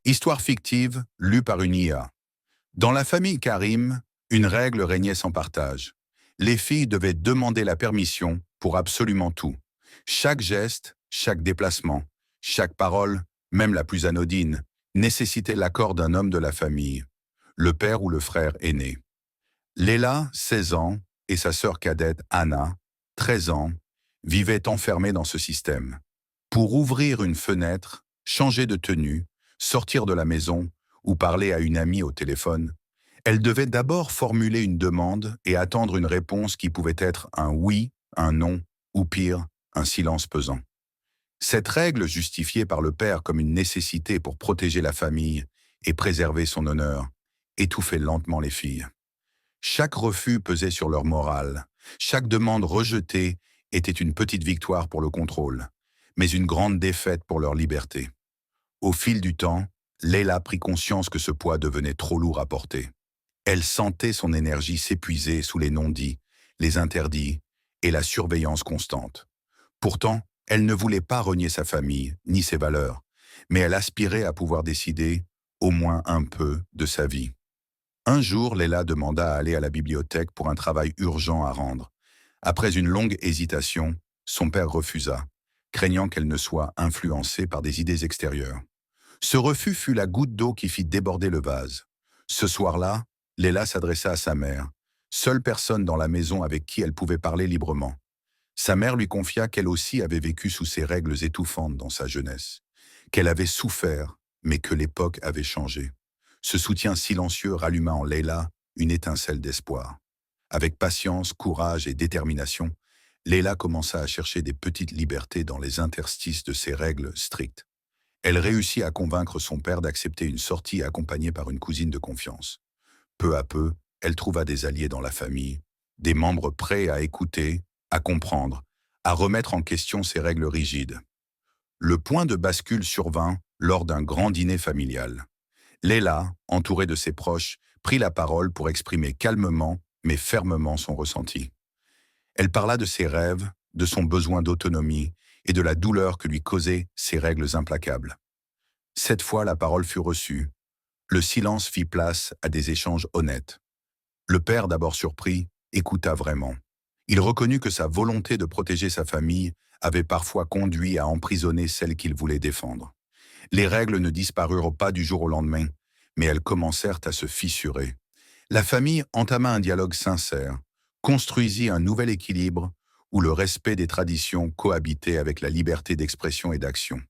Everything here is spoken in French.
Histoire fictive lue par une IA. Dans la famille Karim, une règle régnait sans partage. Les filles devaient demander la permission pour absolument tout. Chaque geste, chaque déplacement, chaque parole, même la plus anodine, nécessitait l'accord d'un homme de la famille, le père ou le frère aîné. Léla, 16 ans, et sa sœur cadette Anna, 13 ans, vivaient enfermées dans ce système. Pour ouvrir une fenêtre, changer de tenue, sortir de la maison ou parler à une amie au téléphone, elles devaient d'abord formuler une demande et attendre une réponse qui pouvait être un oui, un non, ou pire, un silence pesant. Cette règle, justifiée par le père comme une nécessité pour protéger la famille et préserver son honneur, étouffait lentement les filles. Chaque refus pesait sur leur morale. Chaque demande rejetée était une petite victoire pour le contrôle, mais une grande défaite pour leur liberté. Au fil du temps, Leila prit conscience que ce poids devenait trop lourd à porter. Elle sentait son énergie s'épuiser sous les non-dits, les interdits et la surveillance constante. Pourtant, elle ne voulait pas renier sa famille, ni ses valeurs, mais elle aspirait à pouvoir décider, au moins un peu, de sa vie. Un jour, Leila demanda à aller à la bibliothèque pour un travail urgent à rendre. Après une longue hésitation, son père refusa, craignant qu'elle ne soit influencée par des idées extérieures. Ce refus fut la goutte d'eau qui fit déborder le vase. Ce soir-là, Leila s'adressa à sa mère, seule personne dans la maison avec qui elle pouvait parler librement. Sa mère lui confia qu'elle aussi avait vécu sous ces règles étouffantes dans sa jeunesse, qu'elle avait souffert, mais que l'époque avait changé. Ce soutien silencieux ralluma en Leila une étincelle d'espoir. Avec patience, courage et détermination, Leila commença à chercher des petites libertés dans les interstices de ces règles strictes. Elle réussit à convaincre son père d'accepter une sortie accompagnée par une cousine de confiance. Peu à peu, elle trouva des alliés dans la famille, des membres prêts à écouter, à comprendre, à remettre en question ces règles rigides. Le point de bascule survint lors d'un grand dîner familial. Leila, entourée de ses proches, prit la parole pour exprimer calmement mais fermement son ressenti. Elle parla de ses rêves, de son besoin d'autonomie et de la douleur que lui causaient ces règles implacables. Cette fois, la parole fut reçue. Le silence fit place à des échanges honnêtes. Le père, d'abord surpris, écouta vraiment. Il reconnut que sa volonté de protéger sa famille avait parfois conduit à emprisonner celle qu'il voulait défendre. Les règles ne disparurent pas du jour au lendemain, mais elles commencèrent à se fissurer. La famille entama un dialogue sincère, construisit un nouvel équilibre où le respect des traditions cohabitait avec la liberté d'expression et d'action.